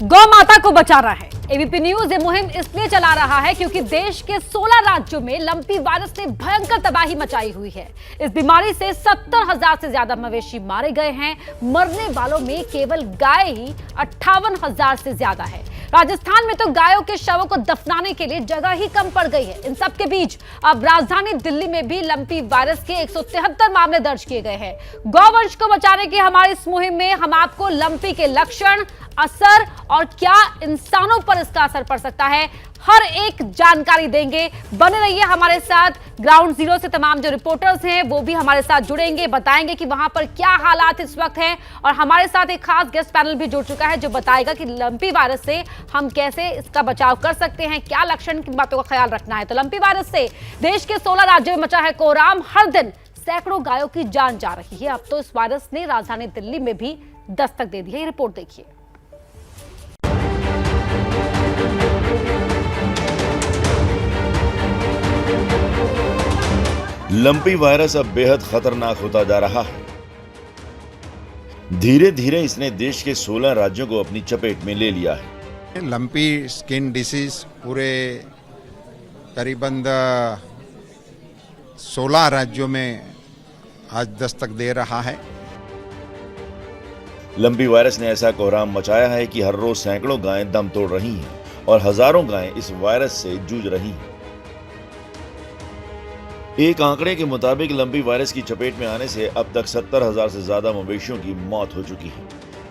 गौ माता को बचाना है। एबीपी न्यूज ये मुहिम इसलिए चला रहा है क्योंकि देश के 16 राज्यों में लंपी वायरस ने भयंकर तबाही मचाई हुई है। इस बीमारी से 70,000 से ज्यादा मवेशी मारे गए हैं। मरने वालों में केवल गाय ही 58,000 से ज्यादा है। राजस्थान में तो गायों के शवों को दफनाने के लिए जगह ही कम पड़ गई है। इन सब के बीच अब राजधानी दिल्ली में भी लंपी वायरस के 173 मामले दर्ज किए गए हैं। गौवंश को बचाने की हमारी इस मुहिम में हम आपको लंपी के लक्षण, असर और क्या इंसानों पर इसका असर पड़ सकता है, हर एक जानकारी देंगे। बने रहिए हमारे साथ। ग्राउंड जीरो से तमाम जो रिपोर्टर्स हैं वो भी हमारे साथ जुड़ेंगे, बताएंगे कि वहां पर क्या हालात इस वक्त हैं। और हमारे साथ एक खास गेस्ट पैनल भी जुड़ चुका है जो बताएगा कि लंपी वायरस से हम कैसे इसका बचाव कर सकते हैं, क्या लक्षण की बातों का ख्याल रखना है। तो लंपी वायरस से देश के 16 राज्यों में मचा है कोहराम। हर दिन सैकड़ों गायों की जान जा रही है। अब तो इस वायरस ने राजधानी दिल्ली में भी दस्तक दे दी है। ये रिपोर्ट देखिए। लंपी वायरस अब बेहद खतरनाक होता जा रहा है। धीरे धीरे इसने देश के 16 राज्यों को अपनी चपेट में ले लिया है। लंपी स्किन डिसीज पूरे करीबन 16 राज्यों में आज दस्तक दे रहा है। लंपी वायरस ने ऐसा कोहराम मचाया है कि हर रोज सैकड़ों गायें दम तोड़ रही हैं और हजारों गायें इस वायरस से जूझ रही हैं। एक आंकड़े के मुताबिक लंपी वायरस की चपेट में आने से अब तक 70,000 से ज्यादा मवेशियों की मौत हो चुकी है,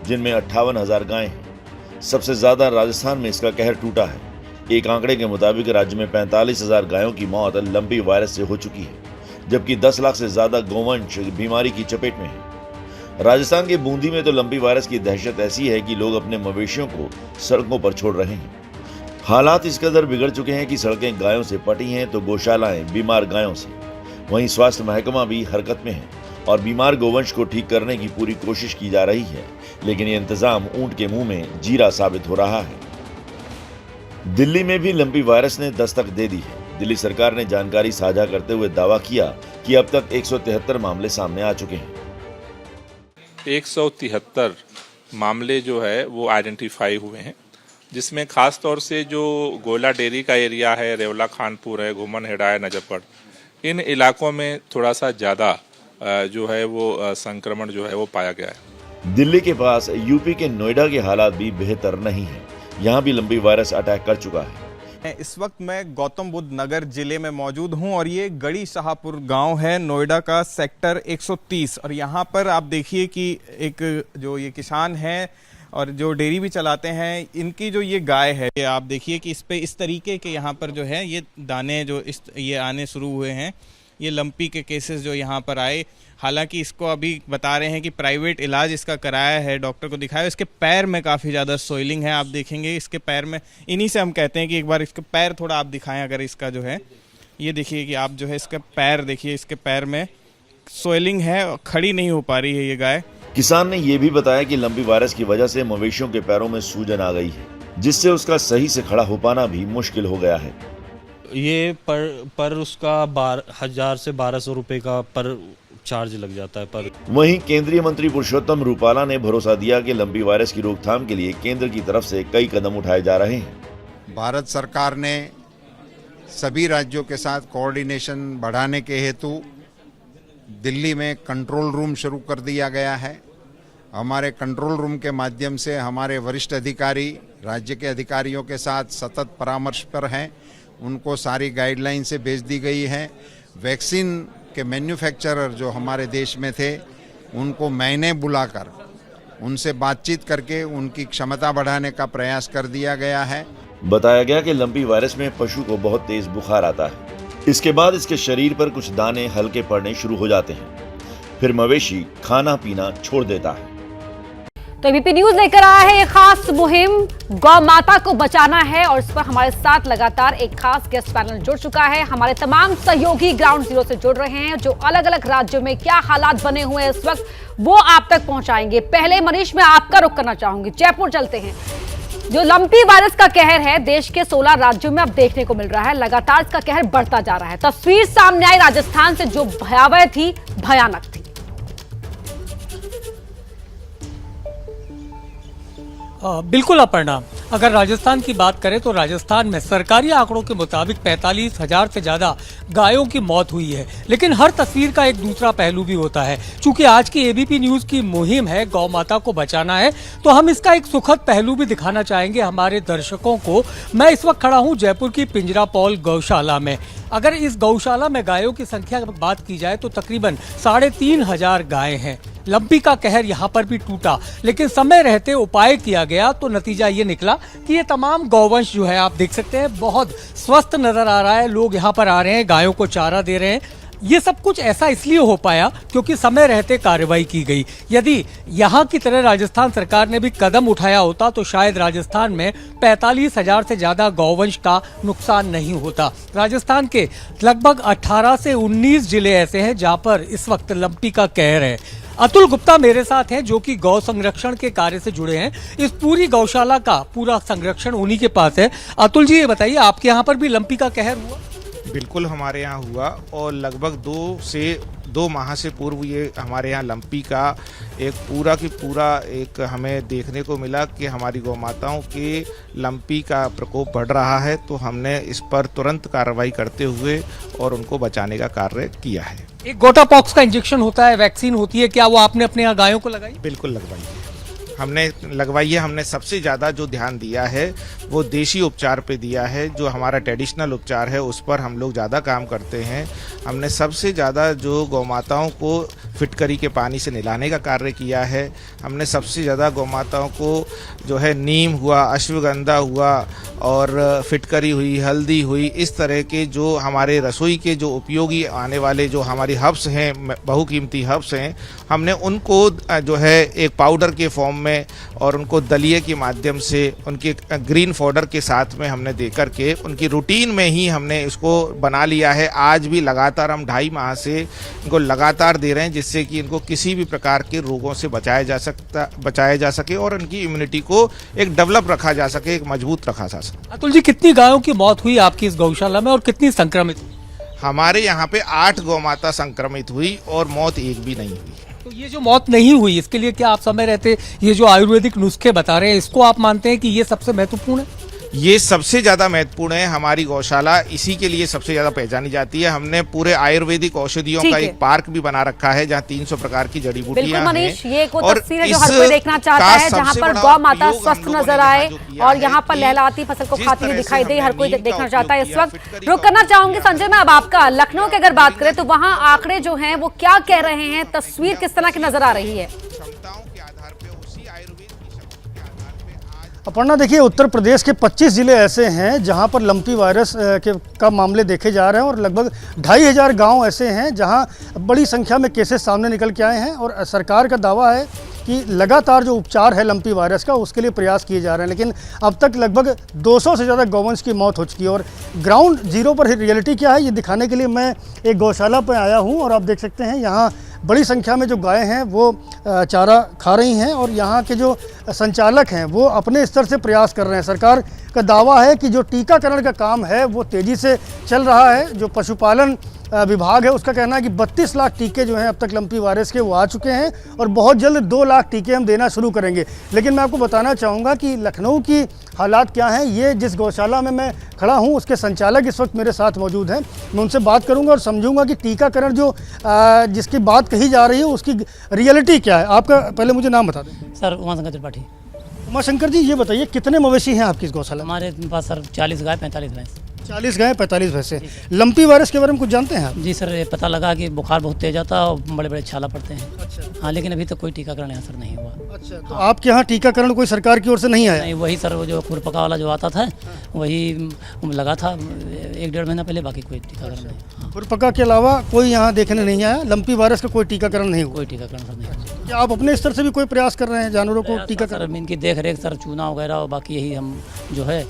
जिनमें 58,000 गायें हैं। सबसे ज्यादा राजस्थान में इसका कहर टूटा है। एक आंकड़े के मुताबिक राज्य में 45,000 गायों की मौत लंपी वायरस से हो चुकी है, जबकि 10 लाख से ज्यादा गौवंश बीमारी की चपेट में है। राजस्थान के बूंदी में तो लंपी वायरस की दहशत ऐसी है कि लोग अपने मवेशियों को सड़कों पर छोड़ रहे हैं। हालात इस कदर बिगड़ चुके हैं कि सड़कें गायों से पटी हैं तो गौशालाएं बीमार गायों से। वहीं स्वास्थ्य महकमा भी हरकत में है और बीमार गोवंश को ठीक करने की पूरी कोशिश की जा रही है, लेकिन ये इंतजाम ऊंट के मुंह में जीरा साबित हो रहा है। दिल्ली में भी लंपी वायरस ने दस्तक दे दी है। दिल्ली सरकार ने जानकारी साझा करते हुए दावा किया कि अब तक 173 मामले सामने आ चुके हैं। 173 मामले जो है वो आइडेंटिफाई हुए हैं, जिसमें खास तौर से जो गोला डेयरी का एरिया है, रेवला खानपुर है, घुमन हेड़ा है, नजफगढ़, इन इलाकों में थोड़ा सा ज़्यादा जो है वो संक्रमण जो है वो पाया गया है। दिल्ली के पास यूपी के नोएडा के हालात भी बेहतर नहीं है। यहाँ भी लंपी वायरस अटैक कर चुका है। इस वक्त मैं गौतम बुद्ध नगर जिले में मौजूद हूं और ये गढ़ी शाहपुर गांव है, नोएडा का सेक्टर 130। और यहाँ पर आप देखिए कि एक जो ये किसान है और जो डेयरी भी चलाते हैं, इनकी जो ये गाय है, ये आप देखिए कि इस पे इस तरीके के यहाँ पर जो है ये दाने जो ये आने शुरू हुए हैं। ये लंपी के केसेस जो यहाँ पर आए, हालांकि इसको अभी बता रहे हैं कि प्राइवेट इलाज इसका कराया है, डॉक्टर को दिखाया। इसके पैर में काफ़ी ज़्यादा सोइलिंग है, आप देखेंगे इसके पैर में। इन्हीं से हम कहते हैं कि एक बार इसके पैर थोड़ा आप दिखाएं। अगर इसका जो है ये देखिए कि आप जो है इसका पैर देखिए, इसके पैर में सोइलिंग है, खड़ी नहीं हो पा रही है ये गाय। किसान ने यह भी बताया कि लंपी वायरस की वजह से मवेशियों के पैरों में सूजन आ गई है, जिससे उसका सही से खड़ा हो पाना भी मुश्किल हो गया है। ये पर उसका 1000 से 1200 रुपए का पर चार्ज लग जाता है पर। वहीं केंद्रीय मंत्री पुरुषोत्तम रूपाला ने भरोसा दिया कि लंपी वायरस की रोकथाम के लिए केंद्र की तरफ से कई कदम उठाए जा रहे हैं। भारत सरकार ने सभी राज्यों के साथ कोऑर्डिनेशन बढ़ाने के हेतु दिल्ली में कंट्रोल रूम शुरू कर दिया गया है। हमारे कंट्रोल रूम के माध्यम से हमारे वरिष्ठ अधिकारी राज्य के अधिकारियों के साथ सतत परामर्श पर हैं। उनको सारी गाइडलाइन से भेज दी गई है। वैक्सीन के मैन्युफैक्चरर जो हमारे देश में थे, उनको मैंने बुलाकर उनसे बातचीत करके उनकी क्षमता बढ़ाने का प्रयास कर दिया गया है। बताया गया कि लंपी वायरस में पशु को बहुत तेज बुखार आता है। इसके बाद इसके शरीर पर कुछ दाने हल्के पड़ने शुरू हो जाते हैं, फिर मवेशी खाना पीना छोड़ देता है। तो एबीपी न्यूज लेकर आया है ये खास मुहिम, गौ माता को बचाना है। और इस पर हमारे साथ लगातार एक खास गेस्ट पैनल जुड़ चुका है। हमारे तमाम सहयोगी ग्राउंड जीरो से जुड़ रहे हैं, जो अलग अलग राज्यों में क्या हालात बने हुए हैं इस वक्त वो आप तक पहुंचाएंगे। पहले मनीष, मैं आपका रुख करना चाहूंगी, जयपुर चलते हैं। जो लंपी वायरस का कहर है देश के 16 राज्यों में अब देखने को मिल रहा है। लगातार इसका कहर बढ़ता जा रहा है। तस्वीर सामने आई राजस्थान से, जो भयावह थी, भयानक थी। बिल्कुल अपर्णा, अगर राजस्थान की बात करें तो राजस्थान में सरकारी आंकड़ों के मुताबिक 45,000 से ज्यादा गायों की मौत हुई है। लेकिन हर तस्वीर का एक दूसरा पहलू भी होता है। चूंकि आज की एबीपी न्यूज की मुहिम है गौ माता को बचाना है, तो हम इसका एक सुखद पहलू भी दिखाना चाहेंगे हमारे दर्शकों को। मैं इस वक्त खड़ा हूं जयपुर की पिंजरापौल गौशाला में। अगर इस गौशाला में गायों की संख्या की बात की जाए तो तकरीबन 3,500 गायें हैं। लंपी का कहर यहाँ पर भी टूटा, लेकिन समय रहते उपाय किया गया तो नतीजा ये निकला कि ये तमाम गौवंश जो है आप देख सकते हैं बहुत स्वस्थ नजर आ रहा है। लोग यहाँ पर आ रहे हैं, गायों को चारा दे रहे हैं। ये सब कुछ ऐसा इसलिए हो पाया क्योंकि समय रहते कार्रवाई की गई। यदि यहाँ की तरह राजस्थान सरकार ने भी कदम उठाया होता तो शायद राजस्थान में 45,000 से ज्यादा गौवंश का नुकसान नहीं होता। राजस्थान के लगभग 18 से 19 जिले ऐसे हैं जहाँ पर इस वक्त लंपी का कहर है। अतुल गुप्ता मेरे साथ हैं जो कि गौ संरक्षण के कार्य से जुड़े हैं। इस पूरी गौशाला का पूरा संरक्षण उन्हीं के पास है। अतुल जी, ये बताइए, आपके यहाँ पर भी लंपी का कहर हुआ? बिल्कुल हमारे यहाँ हुआ और लगभग 2 माह से पूर्व ये हमारे यहाँ लंपी का एक पूरा की पूरा एक हमें देखने को मिला कि हमारी गौ माताओं के लंपी का प्रकोप बढ़ रहा है। तो हमने इस पर तुरंत कार्रवाई करते हुए और उनको बचाने का कार्य किया है। एक गोटा पॉक्स का इंजेक्शन होता है, वैक्सीन होती है, क्या वो आपने अपने यहाँ गायों को लगाई? बिल्कुल लगवाई है, हमने लगवाई है। हमने सबसे ज़्यादा जो ध्यान दिया है वो देशी उपचार पे दिया है। जो हमारा ट्रेडिशनल उपचार है उस पर हम लोग ज़्यादा काम करते हैं। हमने सबसे ज़्यादा जो गौ माताओं को फिटकरी के पानी से नहलाने का कार्य किया है। हमने सबसे ज़्यादा गौ माताओं को जो है नीम हुआ, अश्वगंधा हुआ और फिटकरी हुई, हल्दी हुई, इस तरह के जो हमारे रसोई के जो उपयोगी आने वाले जो हमारी हर्ब्स हैं, बहुकीमती हर्ब्स हैं, हमने उनको जो है एक पाउडर के फॉर्म में और उनको दलिए के माध्यम से उनके ग्रीन पाउडर के साथ में हमने दे करके उनकी रूटीन में ही हमने इसको बना लिया है। आज भी लगातार हम 2.5 माह से इनको लगातार दे रहे हैं जिससे कि इनको किसी भी प्रकार के रोगों से बचाया जा सके और उनकी इम्यूनिटी को एक डेवलप रखा जा सके, एक मजबूत रखा जा सके। अतुल जी, कितनी गायों की मौत हुई आपकी इस गौशाला में और कितनी संक्रमित? हमारे यहाँ पे 8 गौ माता संक्रमित हुई और मौत एक भी नहीं हुई। तो ये जो मौत नहीं हुई इसके लिए क्या आप समय रहते ये जो आयुर्वेदिक नुस्खे बता रहे हैं इसको आप मानते हैं कि ये सबसे महत्वपूर्ण है? ये सबसे ज़्यादा महत्वपूर्ण है। हमारी गौशाला इसी के लिए सबसे ज़्यादा पहचानी जाती है। हमने पूरे आयुर्वेदिक औषधियों का एक पार्क भी बना रखा है जहाँ 300 प्रकार की जड़ी बूटियां हैं। मनीष, ये एक तस्वीर है जो हर कोई देखना चाहता है जहाँ पर गौ माता स्वस्थ नजर आए और यहाँ पर लहलाती फसल को खाती हुई दिखाई दे। हर कोई देखना चाहता है। इस वक्त रुक करना चाहूंगी संजय मैं अब आपका। लखनऊ की अगर बात करें तो वहाँ आंकड़े जो हैं वो क्या कह रहे हैं, तस्वीर किस तरह की नजर आ रही है? अपर्णा, देखिए, उत्तर प्रदेश के 25 जिले ऐसे हैं जहां पर लंपी वायरस का मामले देखे जा रहे हैं और लगभग 2,500 गांव ऐसे हैं जहां बड़ी संख्या में केसेस सामने निकल के आए हैं। और सरकार का दावा है कि लगातार जो उपचार है लंपी वायरस का उसके लिए प्रयास किए जा रहे हैं, लेकिन अब तक लगभग 200 से ज़्यादा गौवंश की मौत हो चुकी है। और ग्राउंड जीरो पर रियलिटी क्या है ये दिखाने के लिए मैं एक गौशाला पर आया हूँ और आप देख सकते हैं यहाँ बड़ी संख्या में जो गायें हैं वो चारा खा रही हैं और यहाँ के जो संचालक हैं वो अपने स्तर से प्रयास कर रहे हैं। सरकार का दावा है कि जो टीकाकरण का काम है वो तेज़ी से चल रहा है। जो पशुपालन विभाग है उसका कहना है कि 32 लाख टीके जो हैं अब तक लंपी वायरस के वो आ चुके हैं और बहुत जल्द 2 लाख टीके हम देना शुरू करेंगे। लेकिन मैं आपको बताना चाहूँगा कि लखनऊ की हालात क्या हैं। ये जिस गौशाला में मैं खड़ा हूँ उसके संचालक इस वक्त मेरे साथ मौजूद हैं। मैं उनसे बात करूँगा और समझूंगा कि टीकाकरण जो जिसकी बात कही जा रही है उसकी रियलिटी क्या है। आपका पहले मुझे नाम बता दें। सर उमाशंकर त्रिपाठी। उमाशंकर जी, ये बताइए कितने मवेशी हैं आपकी इस गौशाला में? हमारे पास सर 40 गाय 45 भैंस। 40 गाय 45 भैंसे। लंपी वायरस के बारे में कुछ जानते हैं आप? जी सर, ये पता लगा कि बुखार बहुत तेज आता है और बड़े बड़े छाला पड़ते हैं। अच्छा। हाँ, लेकिन अभी तक कोई टीकाकरण यहाँ सर नहीं हुआ। अच्छा, तो आपके यहाँ टीकाकरण कोई सरकार की ओर से नहीं आया? नहीं, वही सर वो जो खुरपका वाला जो आता था वही लगा था 1-1.5 महीना पहले, बाकी कोई टीकाकरण नहीं। खुरपका के अलावा कोई यहाँ देखने नहीं आया? लंपी वायरस का कोई टीकाकरण नहीं हुआ? कोई टीकाकरण सर नहीं। क्या आप अपने स्तर से भी कोई प्रयास कर रहे हैं जानवरों को टीकाकरण? सर इनकी देख रेख सर, चूना वगैरह और बाकी यही हम जो है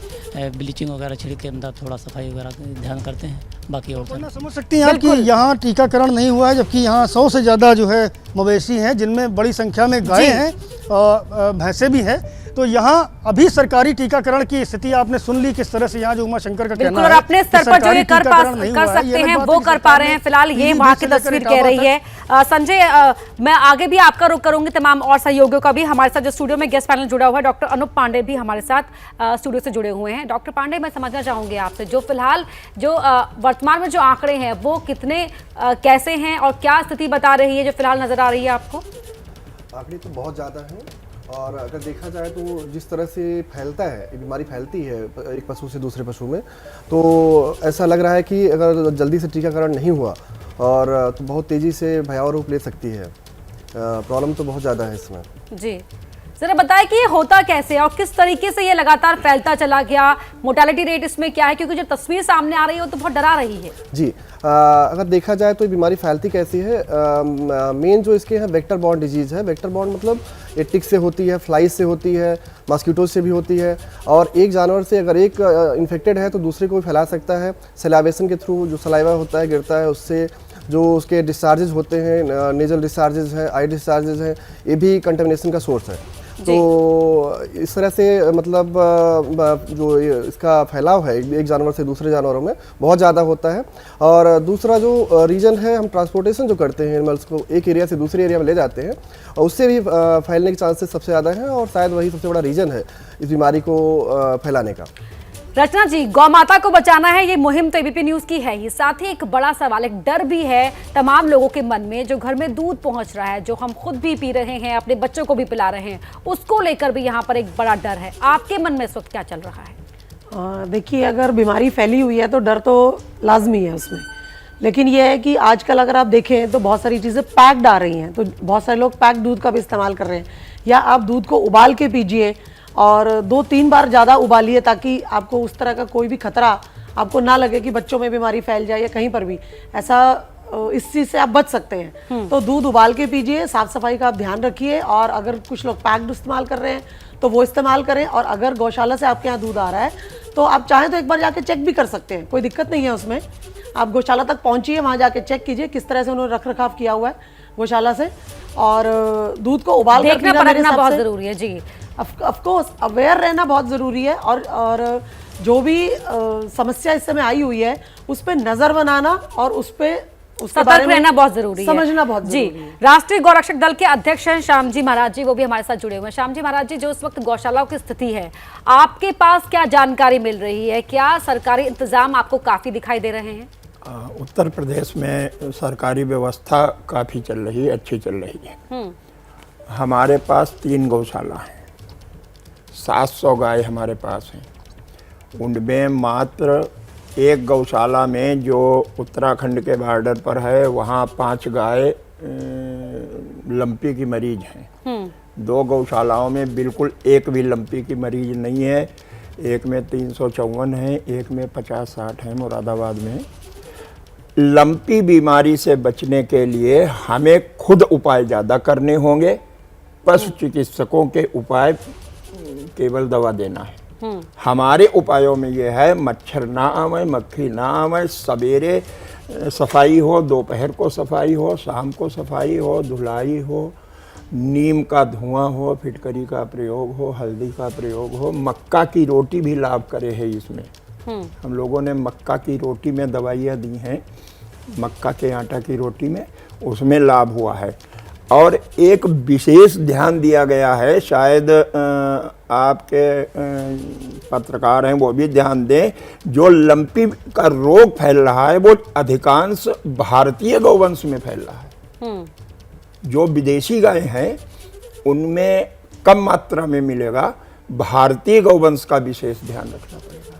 ब्लीचिंग वगैरह छिड़क के अंदर थोड़ा सफाई वगैरह ध्यान करते हैं। बाकी और समझ सकती हैं आप कि यहाँ टीकाकरण नहीं हुआ है जबकि यहाँ 100 से ज़्यादा जो है मवेशी हैं जिनमें बड़ी संख्या में गायें हैं और भैंसें भी हैं। तो यहाँ अभी सरकारी टीकाकरण की स्थिति आपने सुन ली किस तरह से यहाँ जो उमा शंकर का कहना बिल्कुल, है और अपने स्तर कि पर जो ये सरकारी टीकाकरण नहीं कर हुआ है, सकते ये हैं अलग बात वो है कि कर पा सरकार रहे ने हैं। फिलहाल ये पीलीभीत वहां की से लेकर तस्वीर इटावा कह रही तक है। संजय, मैं आगे भी आपका रुख करूंगी, तमाम और सहयोगियों का भी। हमारे साथ जो स्टूडियो में गेस्ट पैनल जुड़ा हुआ है, डॉक्टर अनूप पांडे भी हमारे साथ स्टूडियो से जुड़े हुए हैं। डॉक्टर पांडे, मैं समझना चाहूंगी आपसे, जो फिलहाल जो वर्तमान में जो आंकड़े हैं वो कितने कैसे हैं और क्या स्थिति बता रही है जो फिलहाल नजर आ रही है आपको? आंकड़े तो बहुत ज़्यादा हैं, और अगर देखा जाए तो जिस तरह से फैलता है, ये बीमारी फैलती है एक पशु से दूसरे पशु में, तो ऐसा लग रहा है कि अगर जल्दी से टीकाकरण नहीं हुआ और तो बहुत तेज़ी से भयावह रूप ले सकती है। प्रॉब्लम तो बहुत ज़्यादा है इसमें। जी, जरा बताएं कि ये होता कैसे है और किस तरीके से ये लगातार फैलता चला गया, मोर्टेलिटी रेट इसमें क्या है, क्योंकि जो तस्वीर सामने आ रही है वो तो बहुत डरा रही है। जी, अगर देखा जाए तो ये बीमारी फैलती कैसी है, मेन जो इसके हैं वेक्टर बॉर्न डिजीज़ है। वेक्टर बॉर्न मतलब ये टिक से होती है, फ्लाइज से होती है, मॉस्किटोज से भी होती है, और एक जानवर से अगर एक इन्फेक्टेड है तो दूसरे को भी फैला सकता है। सलाइवेशन के थ्रू जो सलाइवा होता है, गिरता है, उससे जो उसके डिस्चार्जेस होते हैं, नेजल डिस्चार्जेस हैं, आई डिस्चार्जेस हैं, ये भी कंटेमिनेशन का सोर्स है। तो इस तरह से मतलब जो इसका फैलाव है एक जानवर से दूसरे जानवरों में बहुत ज़्यादा होता है। और दूसरा जो रीजन है, हम ट्रांसपोर्टेशन जो करते हैं एनिमल्स को एक एरिया से दूसरे एरिया में ले जाते हैं, और उससे भी फैलने के चांसेस सबसे ज़्यादा हैं, और शायद वही सबसे बड़ा रीज़न है इस बीमारी को फैलाने का। रचना जी, गौ माता को बचाना है, ये मुहिम तो एबीपी न्यूज की है ही, साथ ही एक बड़ा सवाल, एक डर भी है तमाम लोगों के मन में, जो घर में दूध पहुंच रहा है, जो हम खुद भी पी रहे हैं, अपने बच्चों को भी पिला रहे हैं, उसको लेकर भी यहाँ पर एक बड़ा डर है। आपके मन में इस वक्त क्या चल रहा है? देखिए, अगर बीमारी फैली हुई है तो डर तो लाजमी है उसमें, लेकिन यह है कि आजकल अगर आप देखें तो बहुत सारी चीज़ें पैक्ड आ रही हैं, तो बहुत सारे लोग पैक्ड दूध का भी इस्तेमाल कर रहे हैं, या आप दूध को उबाल के पीजिए और 2-3 बार ज़्यादा उबालिए, ताकि आपको उस तरह का कोई भी खतरा आपको ना लगे कि बच्चों में बीमारी फैल जाए या कहीं पर भी ऐसा, इस चीज़ से आप बच सकते हैं। तो दूध उबाल के पीजिए, साफ़ सफाई का आप ध्यान रखिए, और अगर कुछ लोग पैक्ड इस्तेमाल कर रहे हैं तो वो इस्तेमाल करें, और अगर गौशाला से आपके यहाँ दूध आ रहा है तो आप चाहें तो एक बार जाके चेक भी कर सकते हैं, कोई दिक्कत नहीं है उसमें। आप गौशाला तक पहुँचिए, वहाँ जाके चेक कीजिए किस तरह से उन्होंने रख रखाव किया हुआ है गौशाला से, और दूध को उबाल कर पीना मेरे हिसाब से बहुत ज़रूरी है। जी, ऑफकोर्स अवेयर रहना बहुत ज़रूरी है, और जो भी समस्या इस समय आई हुई है उस पर नज़र बनाना और उस पर सतर्क रहना बहुत जरूरी है, समझना बहुत जरूरी है। जी, राष्ट्रीय गौरक्षक दल के अध्यक्ष हैं श्याम जी महाराज जी, वो भी हमारे साथ जुड़े हुए हैं। श्याम जी महाराज जी, जो इस वक्त गौशालाओं की स्थिति है, आपके पास क्या जानकारी मिल रही है? क्या सरकारी इंतजाम आपको काफी दिखाई दे रहे हैं? उत्तर प्रदेश में सरकारी व्यवस्था काफ़ी चल रही है, अच्छी चल रही है। हमारे पास 3 गौशाला हैं, 700 गाय हमारे पास हैं। उनमें मात्र एक गौशाला में जो उत्तराखंड के बॉर्डर पर है, वहाँ 5 गाय लंपी की मरीज हैं। 2 गौशालाओं में बिल्कुल एक भी लंपी की मरीज नहीं है। एक में 354 है, एक में 50-60 है मुरादाबाद में। लंपी बीमारी से बचने के लिए हमें खुद उपाय ज़्यादा करने होंगे। पशु चिकित्सकों के उपाय केवल दवा देना है। हमारे उपायों में यह है, मच्छर ना आवे, मक्खी ना आवे, सवेरे सफाई हो, दोपहर को सफाई हो, शाम को सफाई हो, धुलाई हो, नीम का धुआं हो, फिटकरी का प्रयोग हो, हल्दी का प्रयोग हो। मक्का की रोटी भी लाभ करे है इसमें। हम लोगों ने मक्का की रोटी में दवाइयाँ दी हैं, मक्का के आटा की रोटी में, उसमें लाभ हुआ है। और एक विशेष ध्यान दिया गया है, शायद आपके पत्रकार हैं वो भी ध्यान दें, जो लंपी का रोग फैल रहा है वो अधिकांश भारतीय गौवंश में फैल रहा है। जो विदेशी गाय हैं उनमें कम मात्रा में मिलेगा, भारतीय गौवंश का विशेष ध्यान रखना पड़ेगा।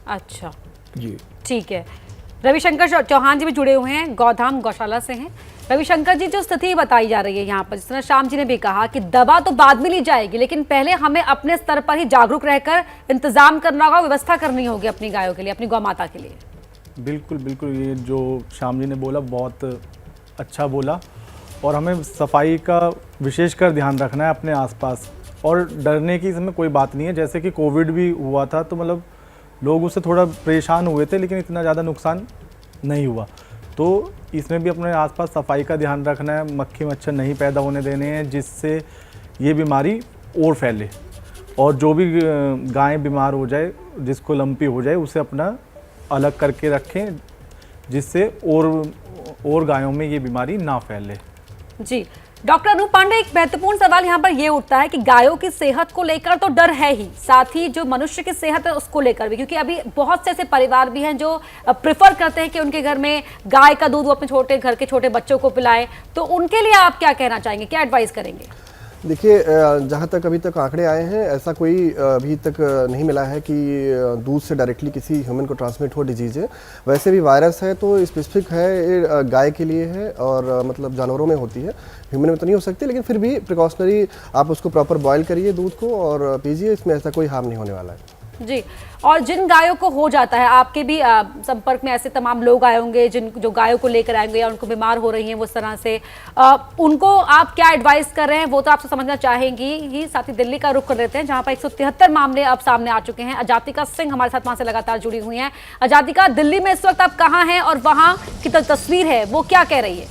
अच्छा जी, ठीक है। रविशंकर चौहान जी भी जुड़े हुए हैं, गौधाम गौशाला से हैं। रविशंकर जी, जो स्थिति बताई जा रही है यहाँ पर, जिस तरह श्याम जी ने भी कहा कि दवा तो बाद में ली जाएगी, लेकिन पहले हमें अपने स्तर पर ही जागरूक रहकर इंतजाम करना होगा, व्यवस्था करनी होगी अपनी गायों के लिए, अपनी गौ माता के लिए। बिल्कुल बिल्कुल, ये जो श्याम जी ने बोला बहुत अच्छा बोला। और हमें सफाई का विशेषकर ध्यान रखना है अपने आसपास, और डरने की इसमें कोई बात नहीं है। जैसे कि कोविड भी हुआ था तो मतलब लोग उससे थोड़ा परेशान हुए थे, लेकिन इतना ज़्यादा नुकसान नहीं हुआ। तो इसमें भी अपने आसपास सफाई का ध्यान रखना है, मक्खी मच्छर नहीं पैदा होने देने हैं जिससे ये बीमारी और फैले। और जो भी गाय बीमार हो जाए, जिसको लंपी हो जाए, उसे अपना अलग करके रखें, जिससे और गायों में ये बीमारी ना फैले। जी डॉक्टर अनूप पांडे, एक महत्वपूर्ण सवाल यहाँ पर ये उठता है कि गायों की सेहत को लेकर तो डर है ही, साथ ही जो मनुष्य की सेहत है उसको लेकर भी, क्योंकि अभी बहुत से ऐसे परिवार भी हैं जो प्रेफर करते हैं कि उनके घर में गाय का दूध वो अपने छोटे घर के छोटे बच्चों को पिलाएं, तो उनके लिए आप क्या कहना चाहेंगे, क्या एडवाइस करेंगे? देखिए, जहाँ तक अभी तक आंकड़े आए हैं, ऐसा कोई अभी तक नहीं मिला है कि दूध से डायरेक्टली किसी ह्यूमन को ट्रांसमिट हो डिजीज़ है। वैसे भी वायरस है तो स्पेसिफिक है, गाय के लिए है और मतलब जानवरों में होती है, ह्यूमन में तो नहीं हो सकती, लेकिन फिर भी प्रिकॉशनरी आप उसको प्रॉपर बॉयल करिए दूध को और पीजिए, इसमें ऐसा कोई हार्म नहीं होने वाला है। जी, और जिन गायों को हो जाता है, आपके भी संपर्क में ऐसे तमाम लोग आए होंगे जिन जो गायों को लेकर आएंगे या उनको बीमार हो रही हैं वो इस तरह से, उनको आप क्या एडवाइस कर रहे हैं वो तो आपसे समझना चाहेंगी ही। साथ ही दिल्ली का रुख कर लेते हैं जहां पर 173 मामले अब सामने आ चुके हैं। अजातिका सिंह हमारे साथ वहां से लगातार जुड़ी हुई हैं। अजातिका, दिल्ली में इस वक्त आप कहाँ हैं और वहां की तस्वीर है वो क्या कह रही है?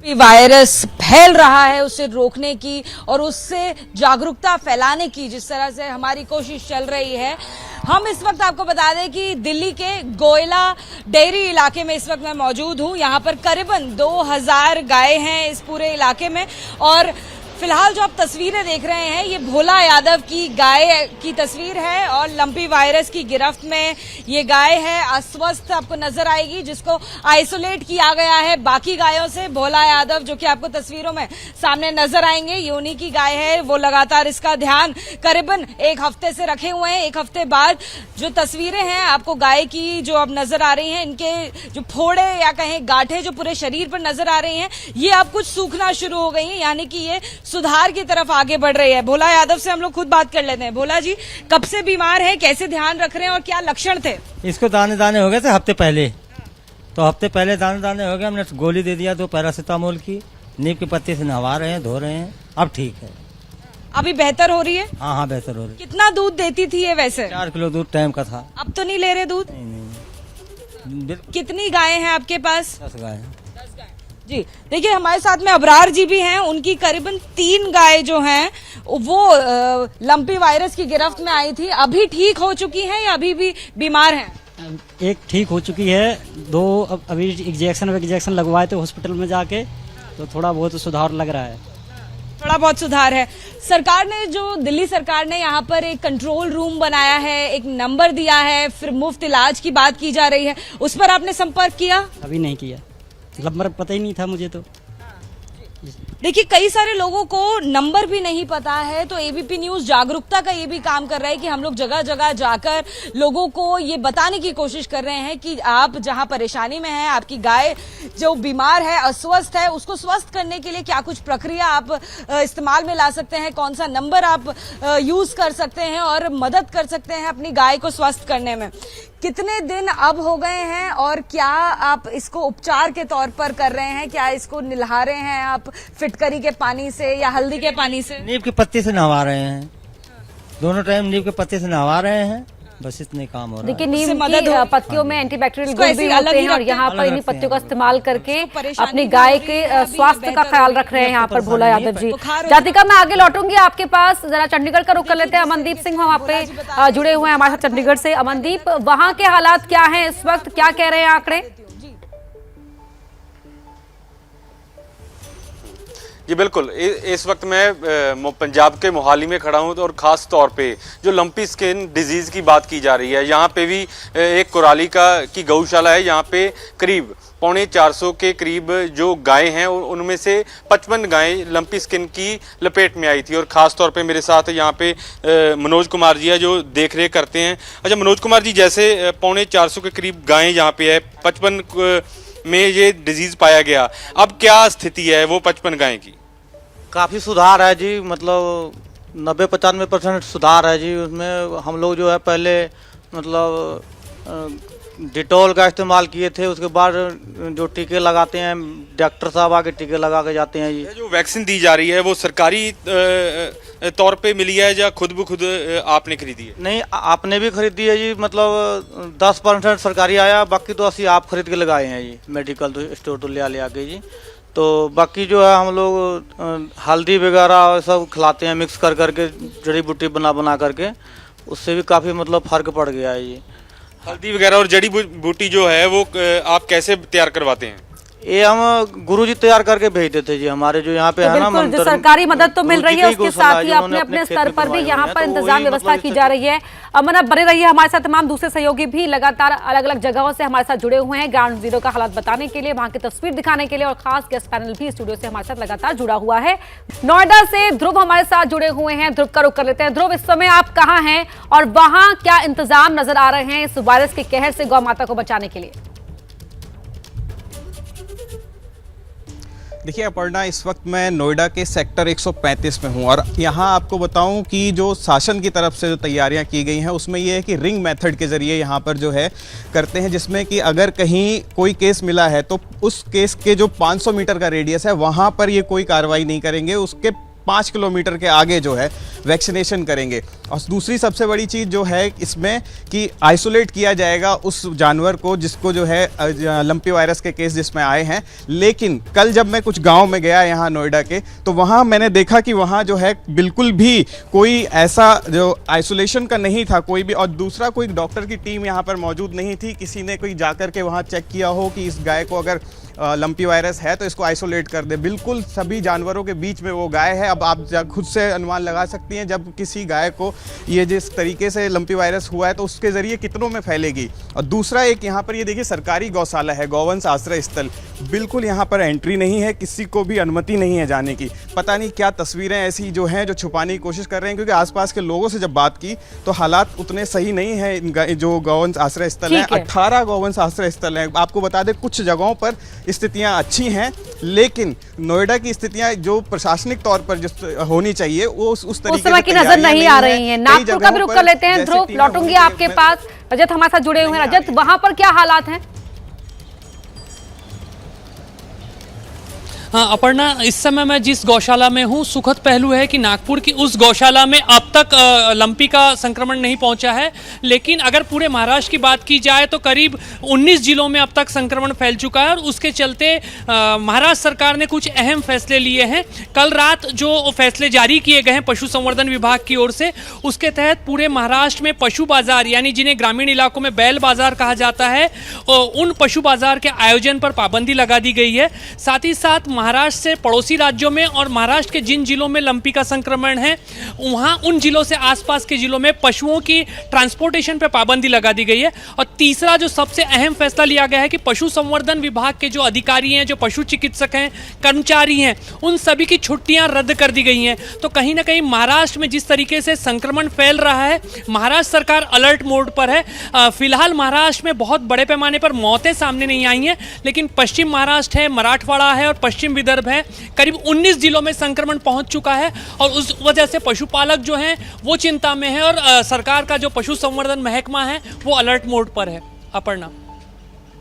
वायरस फैल रहा है उसे रोकने की और उससे जागरूकता फैलाने की जिस तरह से हमारी कोशिश चल रही है, हम इस वक्त आपको बता दें कि दिल्ली के गोयला डेयरी इलाके में इस वक्त मैं मौजूद हूं। यहां पर करीबन 2000 गाय हैं इस पूरे इलाके में और फिलहाल जो आप तस्वीरें देख रहे हैं ये भोला यादव की गाय की तस्वीर है और लंपी वायरस की गिरफ्त में ये गाय है, अस्वस्थ आपको नजर आएगी, जिसको आइसोलेट किया गया है बाकी गायों से। भोला यादव जो कि आपको तस्वीरों में सामने नजर आएंगे, ये उन्हीं की गाय है। वो लगातार इसका ध्यान करीबन 1 हफ्ते से रखे हुए हैं। 1 हफ्ते बाद जो तस्वीरें हैं आपको गाय की जो अब नजर आ रही हैं, इनके जो फोड़े या कहें गांठें जो पूरे शरीर पर नजर आ रही हैं, ये अब कुछ सूखना शुरू हो गई हैं, यानी कि ये सुधार की तरफ आगे बढ़ रही है। भोला यादव से हम लोग खुद बात कर लेते हैं। भोला जी, कब से बीमार है, कैसे ध्यान रख रहे हैं और क्या लक्षण थे? इसको दाने दाने हो गए थे हफ्ते पहले, तो हफ्ते पहले दाने दाने हो गए, हमने गोली दे दिया 2 पैरासीटामोल की, नीम के पत्ते से नहवा रहे हैं, धो रहे हैं, अब ठीक है। अभी बेहतर हो रही है? हाँ बेहतर हो रही है। कितना दूध देती थी ये वैसे? 4 किलो दूध टाइम का था। अब तो नहीं ले रहे दूध? नहीं। कितनी गाय हैं आपके पास? 10 गाय। जी देखिए, हमारे साथ में अबरार जी भी हैं, उनकी करीबन 3 गाय जो हैं वो लंपी वायरस की गिरफ्त में आई थी, अभी ठीक हो चुकी हैं या अभी भी बीमार हैं? एक ठीक हो चुकी है, 2 अभी इंजेक्शन लगवाए थे हॉस्पिटल में जाके, तो थोड़ा बहुत सुधार लग रहा है। थोड़ा बहुत सुधार है। सरकार ने जो दिल्ली सरकार ने यहाँ पर एक कंट्रोल रूम बनाया है, एक नंबर दिया है, फिर मुफ्त इलाज की बात की जा रही है, उस पर आपने संपर्क किया? अभी नहीं किया, मतलब पता ही नहीं था मुझे तो। देखिए, कई सारे लोगों को नंबर भी नहीं पता है, तो एबीपी न्यूज जागरूकता का ये भी काम कर रहा है कि हम लोग जगह जगह जाकर लोगों को ये बताने की कोशिश कर रहे हैं कि आप जहां परेशानी में हैं, आपकी गाय जो बीमार है, अस्वस्थ है, उसको स्वस्थ करने के लिए क्या कुछ प्रक्रिया आप इस्तेमाल में ला सकते हैं, कौन सा नंबर आप यूज कर सकते हैं और मदद कर सकते हैं अपनी गाय को स्वस्थ करने में। कितने दिन अब हो गए हैं और क्या आप इसको उपचार के तौर पर कर रहे हैं? क्या इसको नहला रहे हैं आप फिटकरी के पानी से या हल्दी के पानी से? नीम के पत्ते से नहवा रहे हैं, दोनों टाइम नीम के पत्ते से नहवा रहे हैं, बस इतने काम हो रहा है। देखिए, नीम की पत्तियों में एंटीबैक्टीरियल गुण भी होते हैं और यहाँ पर इन्हीं पत्तियों का इस्तेमाल करके अपनी गाय के स्वास्थ्य का ख्याल रख रहे हैं यहाँ पर भोला यादव जी। जातिका, मैं आगे लौटूंगी आपके पास, जरा चंडीगढ़ का रुख कर लेते हैं। अमनदीप सिंह वहाँ पे जुड़े हुए हैं हमारे साथ चंडीगढ़ से। अमनदीप, वहाँ के हालात क्या है इस वक्त, क्या कह रहे हैं आंकड़े? जी बिल्कुल, इस वक्त मैं पंजाब के मोहाली में खड़ा हूँ और ख़ास तौर पे जो लंपी स्किन डिजीज़ की बात की जा रही है, यहाँ पे भी एक कोराली की गौशाला है। यहाँ पे करीब 450 के करीब जो गायें हैं उनमें से 55 गायें लंपी स्किन की लपेट में आई थी। और ख़ास तौर पे मेरे साथ यहाँ पे मनोज कुमार जी है जो देख रेख करते हैं। अच्छा मनोज कुमार जी, जैसे 450 के करीब गायें यहाँ पे है, 55 में ये डिजीज़ पाया गया, अब क्या स्थिति है वो 55 गायें की? काफ़ी सुधार है जी, मतलब 90-95% सुधार है जी। उसमें हम लोग जो है पहले मतलब डिटॉल का इस्तेमाल किए थे। उसके बाद जो टीके लगाते हैं, डॉक्टर साहब आके टीके लगा के जाते हैं जी। जो वैक्सीन दी जा रही है वो सरकारी तौर पे मिली है या खुद ब खुद आपने खरीदी है? नहीं, आपने भी खरीदी है जी, मतलब 10% सरकारी आया, बाकी तो ਅਸੀਂ आप खरीद के लगाए हैं जी, मेडिकल तो स्टोर तो ले आके जी। तो बाकी जो है हम लोग हल्दी वगैरह सब खिलाते हैं मिक्स कर करके, जड़ी बूटी बना करके, उससे भी काफ़ी मतलब फ़र्क पड़ गया है जी। हल्दी वगैरह और जड़ी बूटी जो है वो आप कैसे तैयार करवाते हैं? ये हम गुरुजी तैयार करके भेज देते जी, हमारे जो यहाँ पे तो है ना बिल्कुल जो सरकारी मदद तो मिल रही है, उसके साथ ही अपने अपने स्तर पर भी यहाँ पर इंतजाम व्यवस्था की जा रही है। अमन, आप बने रहिए हमारे साथ, तमाम दूसरे सहयोगी भी लगातार अलग अलग जगहों से हमारे साथ जुड़े हुए हैं ग्राउंड जीरो का हालात बताने के लिए, वहां की तस्वीर दिखाने के लिए, और खास गेस्ट पैनल भी स्टूडियो से हमारे साथ लगातार जुड़ा हुआ है। नोएडा से ध्रुव हमारे साथ जुड़े हुए हैं, ध्रुव का रुख कर लेते हैं। ध्रुव, इस समय आप कहाँ हैं और वहां क्या इंतजाम नजर आ रहे हैं इस वायरस के कहर से गौ माता को बचाने के लिए? देखिए अपर्णा, इस वक्त मैं नोएडा के सेक्टर 135 में हूं और यहां आपको बताऊं कि जो शासन की तरफ से जो तैयारियां की गई हैं उसमें यह है कि रिंग मेथड के ज़रिए यहां पर जो है करते हैं, जिसमें कि अगर कहीं कोई केस मिला है तो उस केस के जो 500 मीटर का रेडियस है वहां पर ये कोई कार्रवाई नहीं करेंगे, उसके 5 किलोमीटर के आगे जो है वैक्सीनेशन करेंगे। और दूसरी सबसे बड़ी चीज़ जो है इसमें कि आइसोलेट किया जाएगा उस जानवर को जिसको जो है लंपी वायरस के केस जिसमें आए हैं। लेकिन कल जब मैं कुछ गांव में गया यहाँ नोएडा के, तो वहाँ मैंने देखा कि वहाँ जो है बिल्कुल भी कोई ऐसा जो आइसोलेशन का नहीं था कोई भी, और दूसरा कोई डॉक्टर की टीम यहाँ पर मौजूद नहीं थी, किसी ने कोई जाकर के वहाँ चेक किया हो कि इस गाय को अगर लंपी वायरस है तो इसको आइसोलेट कर दे। बिल्कुल सभी जानवरों के बीच में वो गाय है। अब आप खुद से अनुमान लगा सकती हैं जब किसी गाय को ये जिस तरीके से लंपी वायरस हुआ है तो उसके ज़रिए कितनों में फैलेगी। और दूसरा एक यहाँ पर ये देखिए सरकारी गौशाला है, गौवंश आश्रय स्थल, बिल्कुल यहाँ पर एंट्री नहीं है, किसी को भी अनुमति नहीं है जाने की। पता नहीं क्या तस्वीरें ऐसी जो हैं जो छुपाने की कोशिश कर रहे हैं, क्योंकि आसपास के लोगों से जब बात की तो हालात उतने सही नहीं है। जो गौवंश आश्रय स्थल है 18 गौवंश आश्रय स्थल है। आपको बता दें कुछ जगहों पर स्थितियां अच्छी हैं, लेकिन नोएडा की स्थितियां जो प्रशासनिक तौर पर जो होनी चाहिए वो उस तरीके की नजर नहीं आ रही हैं। नागपुर का भी रुख कर लेते हैं। ध्रुव, लौटूंगी आपके पास। रजत हमारे साथ जुड़े हुए हैं। रजत, वहां पर क्या हालात हैं? हाँ अपर्णा, इस समय मैं जिस गौशाला में हूँ, सुखद पहलू है कि नागपुर की उस गौशाला में अब तक लंपी का संक्रमण नहीं पहुंचा है, लेकिन अगर पूरे महाराष्ट्र की बात की जाए तो करीब 19 जिलों में अब तक संक्रमण फैल चुका है और उसके चलते महाराष्ट्र सरकार ने कुछ अहम फैसले लिए हैं। कल रात जो फैसले जारी किए गए हैं पशु संवर्धन विभाग की ओर से, उसके तहत पूरे महाराष्ट्र में पशु बाजार, यानी जिन्हें ग्रामीण इलाकों में बैल बाजार कहा जाता है, उन पशु बाजार के आयोजन पर पाबंदी लगा दी गई है। साथ ही साथ महाराष्ट्र से पड़ोसी राज्यों में और महाराष्ट्र के जिन जिलों में लंपी का संक्रमण है वहां उन जिलों से आसपास के जिलों में पशुओं की ट्रांसपोर्टेशन पर पाबंदी लगा दी गई है। और तीसरा जो सबसे अहम फैसला लिया गया है कि पशु संवर्धन विभाग के जो अधिकारी हैं, जो पशु चिकित्सक हैं, कर्मचारी हैं, उन सभी की छुट्टियां रद्द कर दी गई हैं। तो कहीं ना कहीं महाराष्ट्र में जिस तरीके से संक्रमण फैल रहा है, महाराष्ट्र सरकार अलर्ट मोड पर है। फिलहाल महाराष्ट्र में बहुत बड़े पैमाने पर मौतें सामने नहीं आई हैं, लेकिन पश्चिम महाराष्ट्र है, मराठवाड़ा है और पश्चिम विदर्भ है, करीब 19 जिलों में संक्रमण पहुंच चुका है और उस वजह से पशुपालक जो हैं वो चिंता में है और सरकार का जो पशु संवर्धन महकमा है वो अलर्ट मोड पर है। अपर्णा,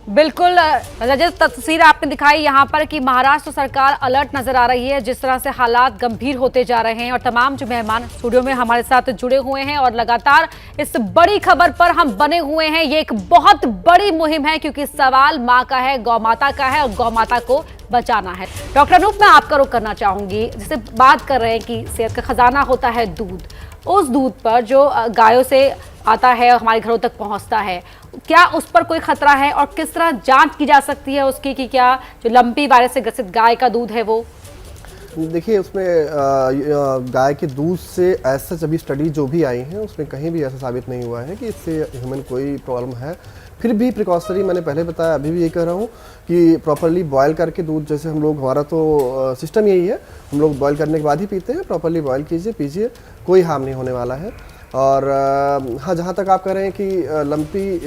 बिल्कुल रजत, तस्वीर आपने दिखाई यहाँ पर कि महाराष्ट्र सरकार अलर्ट नजर आ रही है, जिस तरह से हालात गंभीर होते जा रहे हैं। और तमाम जो मेहमान स्टूडियो में हमारे साथ जुड़े हुए हैं और लगातार इस बड़ी खबर पर हम बने हुए हैं। ये एक बहुत बड़ी मुहिम है क्योंकि सवाल माँ का है, गौ माता का है और गौ माता को बचाना है। डॉक्टर अनूप, मैं आपका रुख करना चाहूंगी। जैसे बात कर रहे हैं कि सेहत का खजाना होता है दूध, उस दूध पर जो गायों से आता है और हमारे घरों तक पहुंचता है, क्या उस पर कोई खतरा है और किस तरह जांच की जा सकती है उसकी कि क्या जो लंपी वायरस से ग्रसित गाय का दूध है वो? देखिए, उसमें गाय के दूध से ऐसा सभी स्टडी जो भी आई हैं उसमें कहीं भी ऐसा साबित नहीं हुआ है कि इससे ह्यूमन कोई प्रॉब्लम है। फिर भी प्रिकॉशनरी, मैंने पहले बताया, अभी भी ये कह रहा हूँ कि प्रॉपरली बॉयल करके दूध, जैसे हम लोग, हमारा तो सिस्टम यही है, हम लोग बॉयल करने के बाद ही पीते हैं। प्रॉपरली बॉयल कीजिए, पीजिए, कोई हार्म नहीं होने वाला है। और हाँ, जहाँ तक आप कह रहे हैं कि लंपी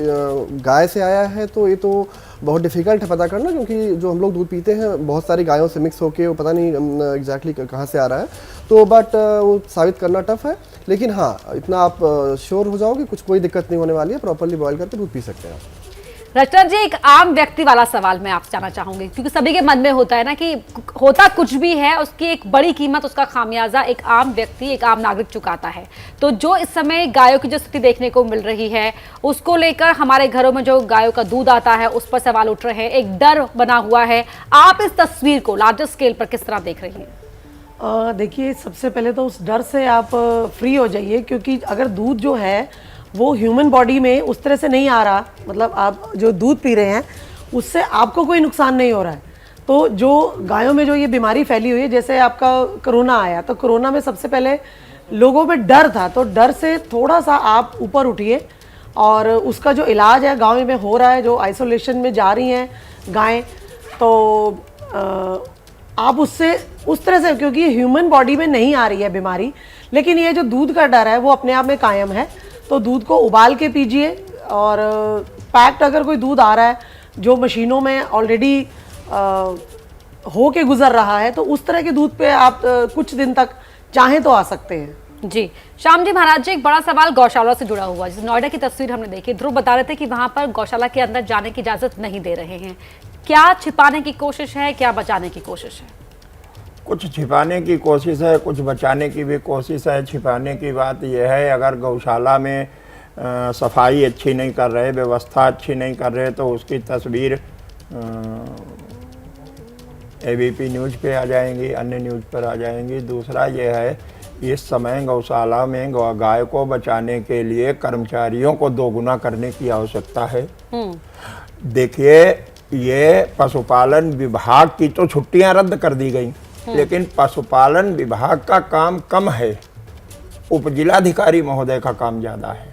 गाय से आया है तो ये तो बहुत डिफ़िकल्ट है पता करना, क्योंकि जो हम लोग दूध पीते हैं बहुत सारी गायों से मिक्स होके वो पता नहीं एग्जैक्टली कहाँ से आ रहा है, तो बट वो साबित करना टफ है। लेकिन हाँ, इतना आप श्योर हो जाओ कि कोई दिक्कत नहीं होने वाली है, प्रॉपरली बॉयल करके दूध पी सकते हैं आप। रचना जी, एक आम व्यक्ति वाला सवाल मैं आपसे जानना चाहूंगी, क्योंकि सभी के मन में होता है ना कि होता कुछ भी है उसकी एक बड़ी कीमत, उसका खामियाजा एक आम व्यक्ति, एक आम नागरिक चुकाता है। तो जो इस समय गायों की जो स्थिति देखने को मिल रही है उसको लेकर हमारे घरों में जो गायों का दूध आता है उस पर सवाल उठ रहे हैं, एक डर बना हुआ है। आप इस तस्वीर को लार्जर स्केल पर किस तरह देख रही हैं? देखिए, सबसे पहले तो उस डर से आप फ्री हो जाइए, क्योंकि अगर दूध जो है वो ह्यूमन बॉडी में उस तरह से नहीं आ रहा, मतलब आप जो दूध पी रहे हैं उससे आपको कोई नुकसान नहीं हो रहा है। तो जो गायों में जो ये बीमारी फैली हुई है, जैसे आपका कोरोना आया, तो कोरोना में सबसे पहले लोगों में डर था, तो डर से थोड़ा सा आप ऊपर उठिए और उसका जो इलाज है गाँव में हो रहा है, जो आइसोलेशन में जा रही हैं गायें, तो आप उससे उस तरह से, क्योंकि ह्यूमन बॉडी में नहीं आ रही है बीमारी, लेकिन ये जो दूध का डर है वो अपने आप में कायम है। तो दूध को उबाल के पीजिए, और पैक्ड अगर कोई दूध आ रहा है जो मशीनों में ऑलरेडी हो के गुजर रहा है, तो उस तरह के दूध पे आप कुछ दिन तक चाहें तो आ सकते हैं। जी श्याम जी, महाराज जी, एक बड़ा सवाल गौशाला से जुड़ा हुआ है। जैसे नोएडा की तस्वीर हमने देखी, ध्रुव बता रहे थे कि वहां पर गौशाला के अंदर जाने की इजाजत नहीं दे रहे हैं। क्या छिपाने की कोशिश है, क्या बचाने की कोशिश है? कुछ छिपाने की कोशिश है, कुछ बचाने की भी कोशिश है। छिपाने की बात यह है, अगर गौशाला में सफाई अच्छी नहीं कर रहे, व्यवस्था अच्छी नहीं कर रहे, तो उसकी तस्वीर एबीपी न्यूज़ पे आ जाएंगी, अन्य न्यूज़ पर आ जाएंगी। दूसरा यह है, इस समय गौशाला में गाय को बचाने के लिए कर्मचारियों को दोगुना करने की आवश्यकता है। देखिए, ये पशुपालन विभाग की तो छुट्टियां रद्द कर दी गई, लेकिन पशुपालन विभाग का काम कम है, उपजिलाधिकारी महोदय का काम ज़्यादा है,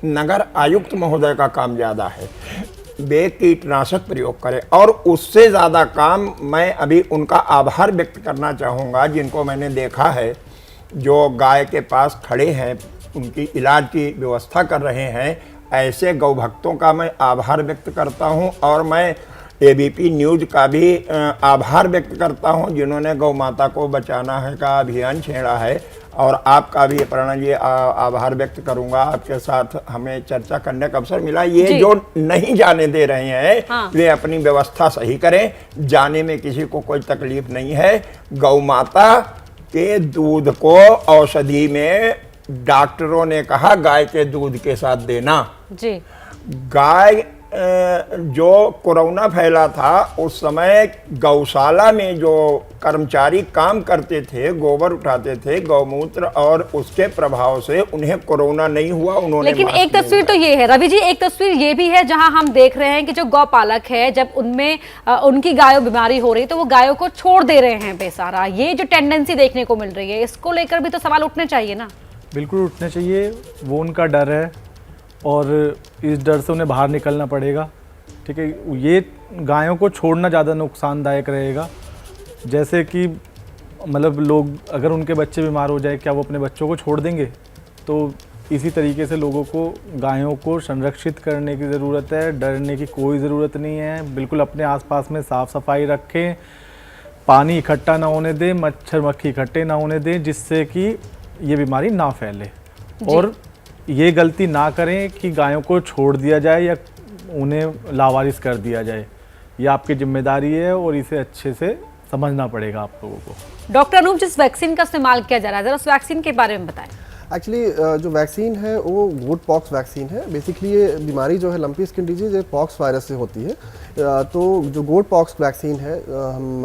नगर आयुक्त महोदय का काम ज़्यादा है। वे कीटनाशक प्रयोग करें, और उससे ज़्यादा काम मैं अभी उनका आभार व्यक्त करना चाहूँगा जिनको मैंने देखा है, जो गाय के पास खड़े हैं, उनकी इलाज की व्यवस्था कर रहे हैं। ऐसे गौ भक्तों का मैं आभार व्यक्त करता हूं, और मैं एबीपी न्यूज़ का भी आभार व्यक्त करता हूं जिन्होंने गौ माता को बचाना है का अभियान छेड़ा है। और आपका भी अपर्णा जी आभार व्यक्त करूंगा, आपके साथ हमें चर्चा करने का अवसर मिला। ये जो नहीं जाने दे रहे हैं वे अपनी व्यवस्था सही करें, जाने में किसी को कोई तकलीफ नहीं है। गौ माता के दूध को औषधि में डॉक्टरों ने कहा गाय के दूध के साथ देना। जी, गाय जो कोरोना फैला था उस समय गौशाला में जो कर्मचारी काम करते थे, गोबर उठाते थे, गौमूत्र, और उसके प्रभाव से उन्हें कोरोना नहीं हुआ। उन्होंने लेकिन एक तस्वीर तो ये है रवि जी, एक तस्वीर ये भी है जहां हम देख रहे हैं कि जो गौपालक है, जब उनमें उनकी गायों बीमारी हो रही तो वो गायों को छोड़ दे रहे हैं बेसहारा। ये जो टेंडेंसी देखने को मिल रही है, इसको लेकर भी तो सवाल उठने चाहिए ना? बिल्कुल उठने चाहिए, वो उनका डर है और इस डर से उन्हें बाहर निकलना पड़ेगा। ठीक है, ये गायों को छोड़ना ज़्यादा नुकसानदायक रहेगा। जैसे कि मतलब लोग अगर उनके बच्चे बीमार हो जाए, क्या वो अपने बच्चों को छोड़ देंगे? तो इसी तरीके से लोगों को गायों को संरक्षित करने की ज़रूरत है, डरने की कोई ज़रूरत नहीं है। बिल्कुल अपने आसपास में साफ़ सफाई रखें, पानी इकट्ठा ना होने दें, मच्छर मक्खी इकट्ठे ना होने दें, जिससे कि ये बीमारी ना फैले। और ये गलती ना करें कि गायों को छोड़ दिया जाए या उन्हें लावारिस कर दिया जाए। ये आपकी जिम्मेदारी है और इसे अच्छे से समझना पड़ेगा आप लोगों को। डॉक्टर अनूप, जिस वैक्सीन का इस्तेमाल किया जा रहा है, जरा उस वैक्सीन के बारे में बताएं। एक्चुअली जो वैक्सीन है वो गोट पॉक्स वैक्सीन है। बेसिकली ये बीमारी जो है लंपी स्किन डिजीज ये पॉक्स वायरस से होती है। तो जो गोट पॉक्स वैक्सीन है, हम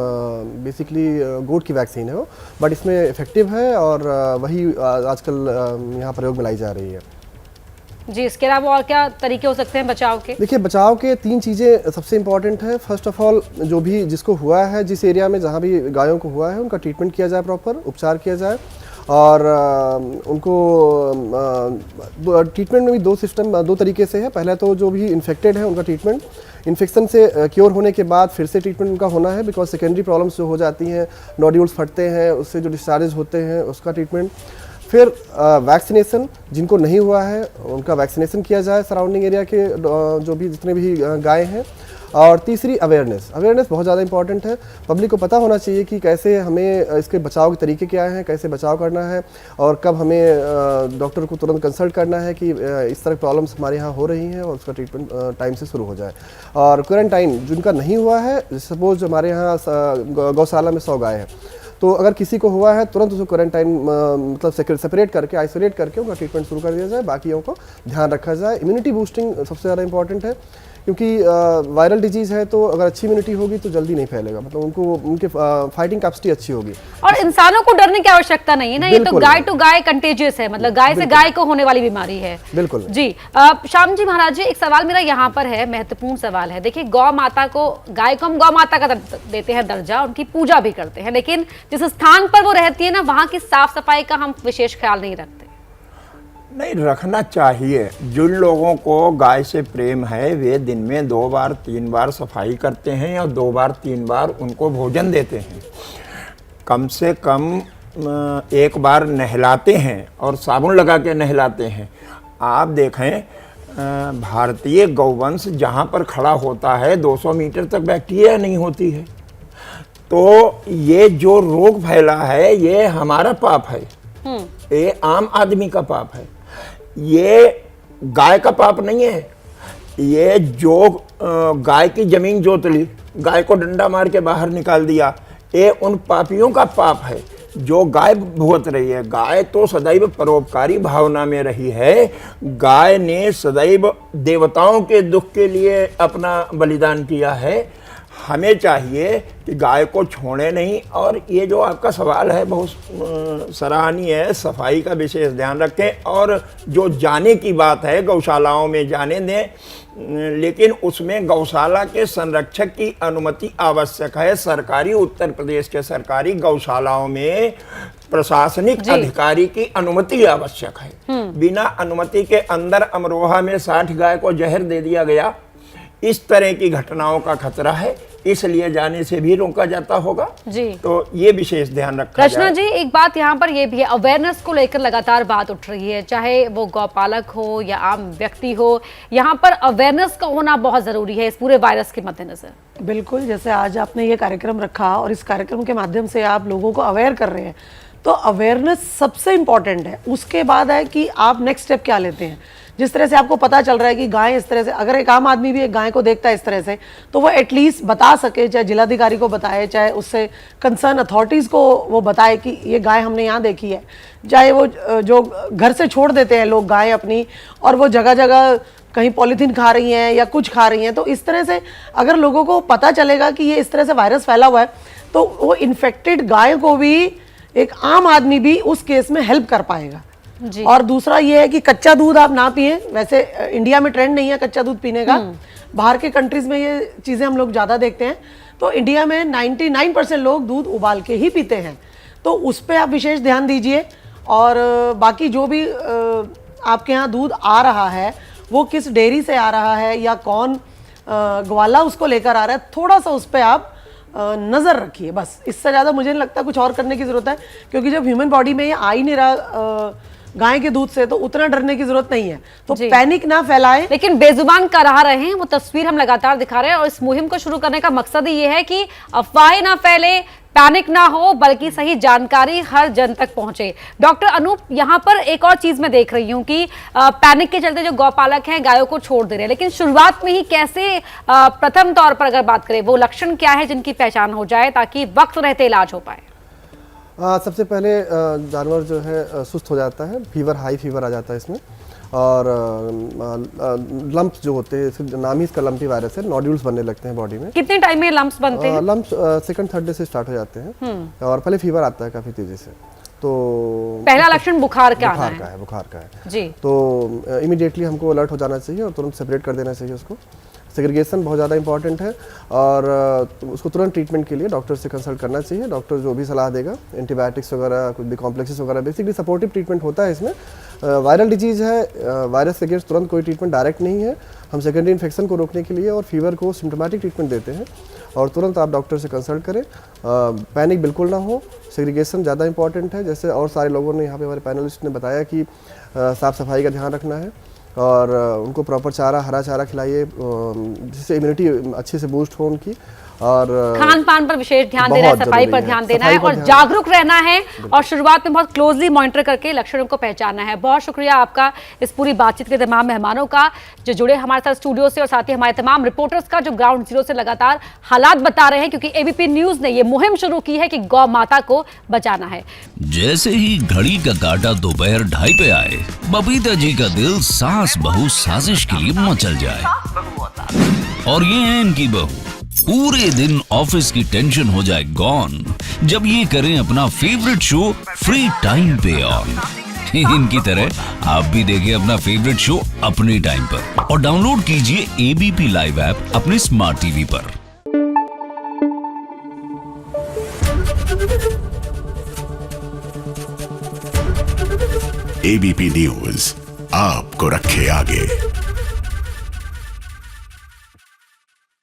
बेसिकली गोट की वैक्सीन है वो, बट इसमें इफेक्टिव है और वही आजकल यहाँ प्रयोग में लाई जा रही है। जी, इसके अलावा और क्या तरीके हो सकते हैं बचाव के? देखिए, बचाव के 3 चीज़ें सबसे इम्पॉर्टेंट है। फर्स्ट ऑफ ऑल, जो भी जिसको हुआ है, जिस एरिया में जहाँ भी गायों को हुआ है, उनका ट्रीटमेंट किया जाए, प्रॉपर उपचार किया जाए। और उनको ट्रीटमेंट में भी दो तरीके से है। पहले तो जो भी इन्फेक्टेड है उनका ट्रीटमेंट, इन्फेक्शन से क्योर होने के बाद फिर से ट्रीटमेंट उनका होना है, बिकॉज सेकेंडरी प्रॉब्लम्स जो हो जाती हैं, नोड्यूल्स फटते हैं, उससे जो डिस्चार्जेस होते हैं उसका ट्रीटमेंट। फिर वैक्सीनेशन, जिनको नहीं हुआ है उनका वैक्सीनेशन किया जाए, सराउंडिंग एरिया के जो भी जितने भी गाय हैं। और तीसरी अवेयरनेस बहुत ज़्यादा इंपॉर्टेंट है। पब्लिक को पता होना चाहिए कि कैसे हमें इसके बचाव के तरीके क्या हैं, कैसे बचाव करना है और कब हमें डॉक्टर को तुरंत कंसल्ट करना है कि इस तरह प्रॉब्लम्स हमारे यहाँ हो रही हैं और उसका ट्रीटमेंट टाइम से शुरू हो जाए। और क्वारंटाइन जिनका नहीं हुआ है, सपोज हमारे यहाँ गौशाला में 100 गाय है, तो अगर किसी को हुआ है तुरंत उसको क्वारंटाइन मतलब सेपरेट करके, आइसोलेट करके उनका ट्रीटमेंट शुरू कर दिया जाए, बाकियों को ध्यान रखा जाए। इम्यूनिटी बूस्टिंग सबसे ज़्यादा इंपॉर्टेंट है, क्योंकि वायरल डिजीज़ है तो अगर अच्छी इम्यूनिटी होगी तो जल्दी नहीं फैलेगा, मतलब उनके फाइटिंग कैपेसिटी अच्छी होगी। और इंसानों को डरने की आवश्यकता नहीं है ना, ये तो गाय टू गाय कंटेजियस है, मतलब गाय से गाय को होने वाली बीमारी है। बिल्कुल जी। श्याम जी महाराज जी, एक सवाल मेरा यहाँ पर है, महत्वपूर्ण सवाल है। देखिए, गौ माता को, गाय को हम गौ माता का देते हैं दर्जा, उनकी पूजा भी करते हैं, लेकिन जिस स्थान पर वो रहती है ना, वहाँ की साफ सफाई का हम विशेष ख्याल नहीं रखते। नहीं, रखना चाहिए। जिन लोगों को गाय से प्रेम है वे दिन में 2 बार 3 बार सफाई करते हैं और 2 बार 3 बार उनको भोजन देते हैं। कम से कम 1 बार नहलाते हैं और साबुन लगा के नहलाते हैं। आप देखें भारतीय गौवंश जहाँ पर खड़ा होता है 200 मीटर तक बैक्टीरिया नहीं होती है। तो ये जो रोग फैला है ये हमारा पाप है, ये आम आदमी का पाप है, ये गाय का पाप नहीं है। ये जो गाय की जमीन जोत ली, गाय को डंडा मार के बाहर निकाल दिया, ये उन पापियों का पाप है जो गाय भुगत रही है। गाय तो सदैव परोपकारी भावना में रही है। गाय ने सदैव देवताओं के दुख के लिए अपना बलिदान किया है। हमें चाहिए कि गाय को छोड़े नहीं। और ये जो आपका सवाल है बहुत सराहनीय है, सफाई का विशेष ध्यान रखें। और जो जाने की बात है, गौशालाओं में जाने दें, लेकिन उसमें गौशाला के संरक्षक की अनुमति आवश्यक है। सरकारी, उत्तर प्रदेश के सरकारी गौशालाओं में प्रशासनिक अधिकारी की अनुमति आवश्यक है। बिना अनुमति के अंदर अमरोहा में 60 गाय को जहर दे दिया गया। इस तरह की घटनाओं का खतरा है, इसलिए जाने से भी रोका जाता होगा जी। तो ये विशेष ध्यान रखा रचना जाए। जी, एक बात यहाँ पर ये भी है, अवेयरनेस को लेकर लगातार बात उठ रही है, चाहे वो गौपालक हो या आम व्यक्ति हो, यहाँ पर अवेयरनेस का होना बहुत जरूरी है इस पूरे वायरस के मद्देनजर। बिल्कुल, जैसे आज आपने ये कार्यक्रम रखा और इस कार्यक्रम के माध्यम से आप लोगों को अवेयर कर रहे हैं, तो अवेयरनेस सबसे इम्पॉर्टेंट है। उसके बाद है कि आप नेक्स्ट स्टेप क्या लेते हैं। जिस तरह से आपको पता चल रहा है कि गाय इस तरह से, अगर एक आम आदमी भी एक गाय को देखता है इस तरह से, तो वो एटलीस्ट बता सके, चाहे जिलाधिकारी को बताए, चाहे उससे कंसर्न अथॉरिटीज़ को वो बताए कि ये गाय हमने यहाँ देखी है। चाहे वो जो घर से छोड़ देते हैं लोग गाय अपनी, और वो जगह जगह कहीं पॉलीथीन खा रही हैं या कुछ खा रही हैं, तो इस तरह से अगर लोगों को पता चलेगा कि ये इस तरह से वायरस फैला हुआ है, तो वो इन्फेक्टेड गाय को भी, एक आम आदमी भी उस केस में हेल्प कर पाएगा। और दूसरा ये है कि कच्चा दूध आप ना पिए। वैसे इंडिया में ट्रेंड नहीं है कच्चा दूध पीने का, बाहर के कंट्रीज में ये चीज़ें हम लोग ज़्यादा देखते हैं। तो इंडिया में 99% लोग दूध उबाल के ही पीते हैं, तो उस पर आप विशेष ध्यान दीजिए। और बाकी जो भी आपके यहाँ दूध आ रहा है वो किस डेयरी से आ रहा है या कौन ग्वाला उसको लेकर आ रहा है, थोड़ा सा उस पर आप नज़र रखिए। बस इससे ज़्यादा मुझे नहीं लगता कुछ और करने की ज़रूरत है, क्योंकि जब ह्यूमन बॉडी में ये आ ही नहीं रहा गाय के दूध से, तो उतना डरने की जरूरत नहीं है। तो पैनिक ना फैलाएं। लेकिन बेजुबान कर रहे हैं, वो तस्वीर हम लगातार दिखा रहे हैं, और इस मुहिम को शुरू करने का मकसद ही ये है कि अफवाहें ना फैले, पैनिक ना हो, बल्कि सही जानकारी हर जन तक पहुंचे। डॉक्टर अनूप, यहाँ पर एक और चीज मैं देख रही हूँ कि पैनिक के चलते जो गौपालक हैं गायों को छोड़ दे रहे हैं, लेकिन शुरुआत में ही कैसे, प्रथम तौर पर अगर बात करें, वो लक्षण क्या है जिनकी पहचान हो जाए ताकि वक्त रहते इलाज हो पाए? सबसे पहले जानवर जो है सुस्त हो जाता है, फीवर, हाई फीवर आ जाता है इसमें, और लंप्स जो होते हैं, नाम ही इसका लंपी वायरस है, नोड्यूल्स बनने लगते हैं बॉडी में। कितने टाइम में लंप्स बनते हैं? लंप्स सेकंड थर्ड डे से स्टार्ट हो जाते हैं, और पहले फीवर आता है काफ़ी तेज़ी से। तो पहला लक्षण बुखार का है जी। तो इमीडिएटली हमको अलर्ट हो जाना चाहिए और तुरंत सेपरेट कर देना चाहिए उसको। सेग्रीगेशन बहुत ज़्यादा इंपॉर्टेंट है, और उसको तुरंत ट्रीटमेंट के लिए डॉक्टर से कंसल्ट करना चाहिए। डॉक्टर जो भी सलाह देगा, एंटीबायोटिक्स वगैरह, कुछ भी कॉम्प्लेक्सेस वगैरह, बेसिकली सपोर्टिव ट्रीटमेंट होता है इसमें। वायरल डिजीज़ है, वायरस के अगेंस्ट तुरंत कोई ट्रीटमेंट डायरेक्ट नहीं है। हम सेकेंडरी इन्फेक्शन को रोकने के लिए और फीवर को सिम्टोमेटिक ट्रीटमेंट देते हैं, और तुरंत आप डॉक्टर से कंसल्ट करें। पैनिक बिल्कुल ना हो, सेग्रीगेशन ज़्यादा इंपॉर्टेंट है। जैसे और सारे लोगों ने यहाँ पे, हमारे पैनलिस्ट ने बताया कि साफ़ सफाई का ध्यान रखना है, और उनको प्रॉपर चारा, हरा चारा खिलाइए जिससे इम्यूनिटी अच्छे से बूस्ट हो उनकी। और खान पान पर विशेष ध्यान देना है, सफाई पर ध्यान देना है और जागरूक रहना है और शुरुआत में बहुत क्लोजली मॉनिटर करके लक्षणों को पहचानना है। बहुत शुक्रिया आपका इस पूरी बातचीत के तमाम मेहमानों का जो जुड़े हमारे साथ स्टूडियो से और साथ ही हमारे तमाम रिपोर्टर्स का जो ग्राउंड जीरो से लगातार हालात बता रहे हैं, क्योंकि एबीपी न्यूज ने ये मुहिम शुरू की है कि गौ माता को बचाना है। जैसे ही घड़ी का काटा दोपहर 2:30 पे आए, बबीता जी का दिल सास बहू साजिश के लिए मचल जाए। और ये है इनकी बहू, पूरे दिन ऑफिस की टेंशन हो जाए गॉन जब ये करें अपना फेवरेट शो फ्री टाइम पे ऑन। इनकी तरह आप भी देखिए अपना फेवरेट शो अपने टाइम पर और डाउनलोड कीजिए एबीपी लाइव ऐप अपने स्मार्ट टीवी पर। एबीपी न्यूज आपको रखे आगे।